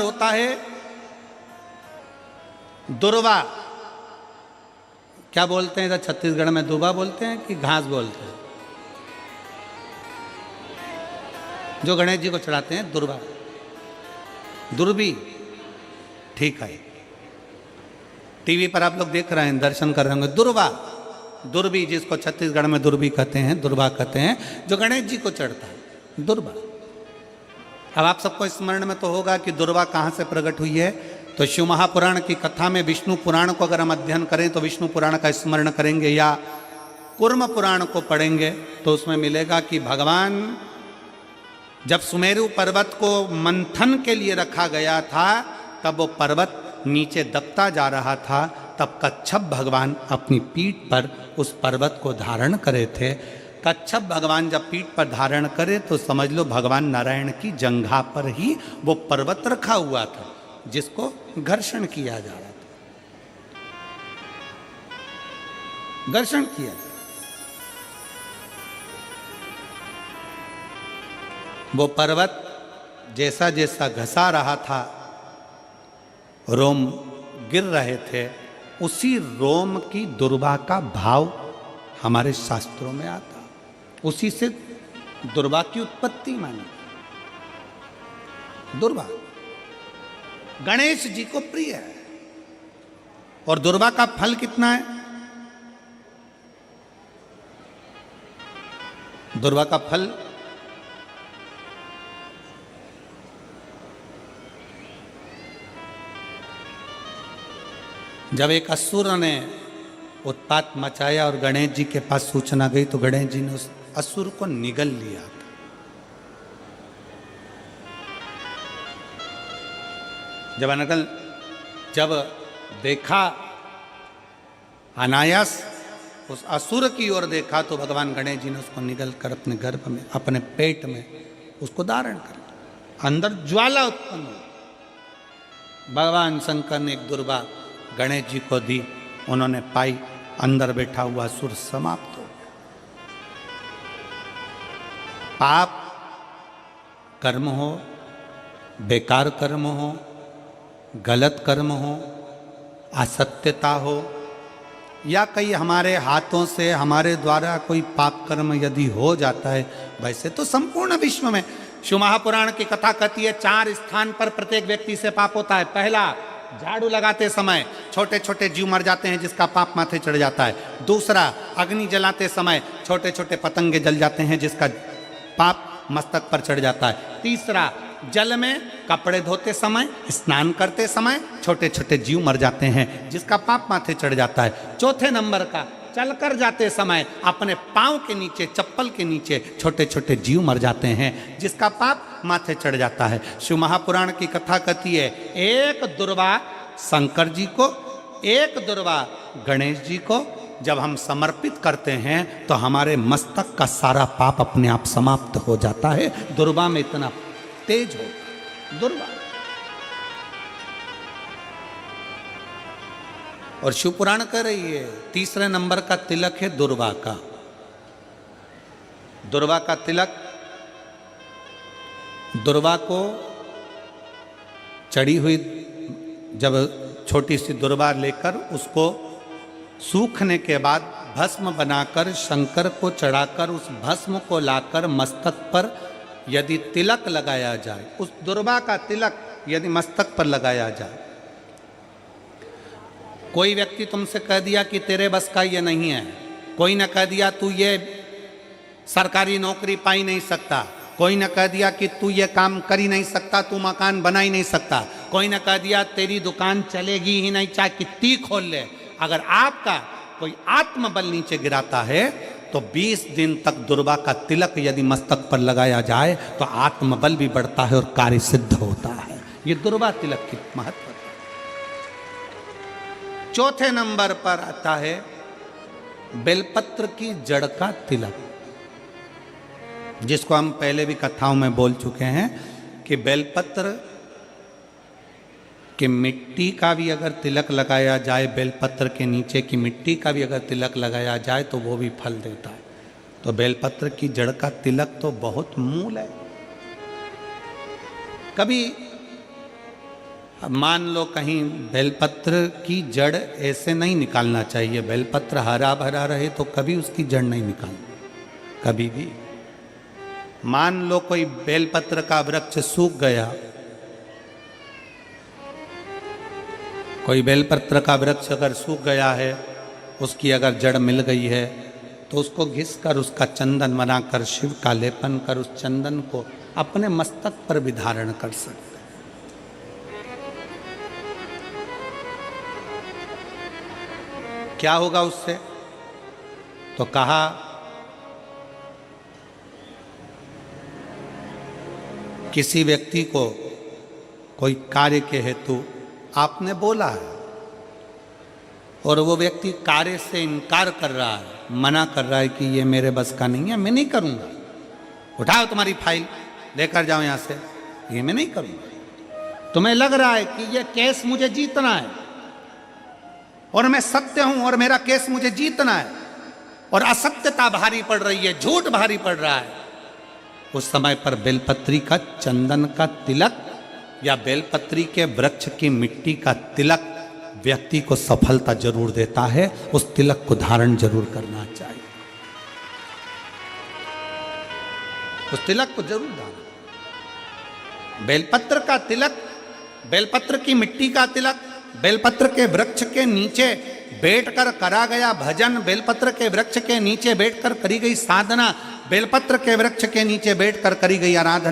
होता है दुर्वा। क्या बोलते हैं इधर छत्तीसगढ़ में, दुबा बोलते हैं कि घास बोलते हैं? जो गणेश जी को चढ़ाते हैं दुर्वा, दुर्बी, ठीक है। टीवी पर आप लोग देख रहे हैं, दर्शन कर रहे होंगे। दुर्वा, दुर्बी, जिसको छत्तीसगढ़ में दुर्बी कहते हैं, दुर्वा कहते हैं, जो गणेश जी को चढ़ता है, दुर्वा। अब आप सबको स्मरण में तो होगा कि दुर्वा कहाँ से प्रकट हुई है। तो शिव महापुराण की कथा में विष्णु पुराण को अगर हम अध्ययन करें तो विष्णु पुराण का स्मरण करेंगे या कूर्म पुराण को पढ़ेंगे तो उसमें मिलेगा कि भगवान जब सुमेरु पर्वत को मंथन के लिए रखा गया था, तब वो पर्वत नीचे दबता जा रहा था, तब कच्छप भगवान अपनी पीठ पर उस पर्वत को धारण करे थे। कच्छप भगवान जब पीठ पर धारण करे तो समझ लो भगवान नारायण की जंघा पर ही वो पर्वत रखा हुआ था, जिसको घर्षण किया जा रहा था, घर्षण किया जा। वो पर्वत जैसा जैसा घसा रहा था, रोम गिर रहे थे, उसी रोम की दुर्वा का भाव हमारे शास्त्रों में आता, उसी से दुर्वा की उत्पत्ति मानी। दुर्वा गणेश जी को प्रिय है। और दुर्वा का फल कितना है? दुर्वा का फल जब एक असुर ने उत्पात मचाया और गणेश जी के पास सूचना गई तो गणेश जी ने उस असुर को निगल लिया था। जब देखा, अनायास उस असुर की ओर देखा तो भगवान गणेश जी ने उसको निगल कर अपने गर्भ में, अपने पेट में उसको धारण कर लिया। अंदर ज्वाला उत्पन्न हुई। भगवान शंकर ने एक दुर्वा गणेश जी को दी, उन्होंने पाई, अंदर बैठा हुआ असुर समाप्त हो गया। पाप कर्म हो, बेकार कर्म हो, गलत कर्म हो, असत्यता हो, या कई हमारे हाथों से हमारे द्वारा कोई पाप कर्म यदि हो जाता है, वैसे तो संपूर्ण विश्व में शिव महापुराण की कथा कहती है 4 स्थान पर प्रत्येक व्यक्ति से पाप होता है। पहला, झाड़ू लगाते समय छोटे छोटे जीव मर जाते हैं जिसका पाप माथे चढ़ जाता है। दूसरा, अग्नि जलाते समय छोटे छोटे पतंगे जल जाते हैं जिसका पाप मस्तक पर चढ़ जाता है। तीसरा, जल में कपड़े धोते समय, स्नान करते समय छोटे छोटे जीव मर जाते हैं जिसका पाप माथे चढ़ जाता है। चौथे नंबर का, चलकर जाते समय अपने पांव के नीचे, चप्पल के नीचे छोटे छोटे जीव मर जाते हैं जिसका पाप माथे चढ़ जाता है। शिव महापुराण की कथा कहती है एक दुर्वा शंकर जी को, एक दुर्वा गणेश जी को जब हम समर्पित करते हैं तो हमारे मस्तक का सारा पाप अपने आप समाप्त हो जाता है। दुर्वा में इतना तेज हो, दुर्वा। और शिव पुराण कह रही है तीसरे नंबर का तिलक है दुर्वा का। दुर्वा का तिलक, दुर्वा को चढ़ी हुई जब छोटी सी दुर्वा लेकर उसको सूखने के बाद भस्म बनाकर शंकर को चढ़ाकर उस भस्म को लाकर मस्तक पर यदि तिलक लगाया जाए, उस दुर्वा का तिलक यदि मस्तक पर लगाया जाए, कोई व्यक्ति तुमसे कह दिया कि तेरे बस का ये नहीं है, कोई ने कह दिया तू ये सरकारी नौकरी पा ही नहीं सकता, कोई ने कह दिया कि तू ये काम कर ही नहीं सकता, तू मकान बना ही नहीं सकता, कोई ने कह दिया तेरी दुकान चलेगी ही नहीं, चाहे कितनी खोल ले, अगर आपका कोई आत्मबल नीचे गिराता है तो 20 दिन तक दुर्वा का तिलक यदि मस्तक पर लगाया जाए तो आत्मबल भी बढ़ता है और कार्य सिद्ध होता है। ये दुर्वा तिलक की महत्व है। चौथे नंबर पर आता है बेलपत्र की जड़ का तिलक, जिसको हम पहले भी कथाओं में बोल चुके हैं कि बेलपत्र कि मिट्टी का भी अगर तिलक लगाया जाए, बेलपत्र के नीचे की मिट्टी का भी अगर तिलक लगाया जाए तो वो भी फल देता है। तो बेलपत्र की जड़ का तिलक तो बहुत मूल है। कभी अब मान लो कहीं बेलपत्र की जड़ ऐसे नहीं निकालना चाहिए, बेलपत्र हरा भरा रहे तो कभी उसकी जड़ नहीं निकालनी, कभी भी। मान लो कोई बेलपत्र का वृक्ष सूख गया, कोई बेलपत्र का वृक्ष अगर सूख गया है, उसकी अगर जड़ मिल गई है तो उसको घिस कर उसका चंदन बनाकर शिव का लेपन कर उस चंदन को अपने मस्तक पर भी धारण कर सकते। क्या होगा उससे? तो कहा किसी व्यक्ति को कोई कार्य के हेतु आपने बोला है और वो व्यक्ति कार्य से इनकार कर रहा है, मना कर रहा है कि ये मेरे बस का नहीं है, मैं नहीं करूंगा, उठाओ तुम्हारी फाइल लेकर जाओ यहां से, ये मैं नहीं करूंगा। तुम्हें लग रहा है कि ये केस मुझे जीतना है और मैं सत्य हूं और मेरा केस मुझे जीतना है और असत्यता भारी पड़ रही है, झूठ भारी पड़ रहा है, उस समय पर बेलपत्री का चंदन का तिलक या बेलपत्री के वृक्ष की मिट्टी का तिलक व्यक्ति को सफलता जरूर देता है। उस तिलक को धारण जरूर करना चाहिए, उस तिलक को जरूर धारण। बेलपत्र का तिलक, बेलपत्र की मिट्टी का तिलक, बेलपत्र के वृक्ष के नीचे बैठकर करा गया भजन, बेलपत्र के वृक्ष के नीचे बैठकर करी गई साधना, बेलपत्र के वृक्ष के नीचे बैठकर करी गई आराधना,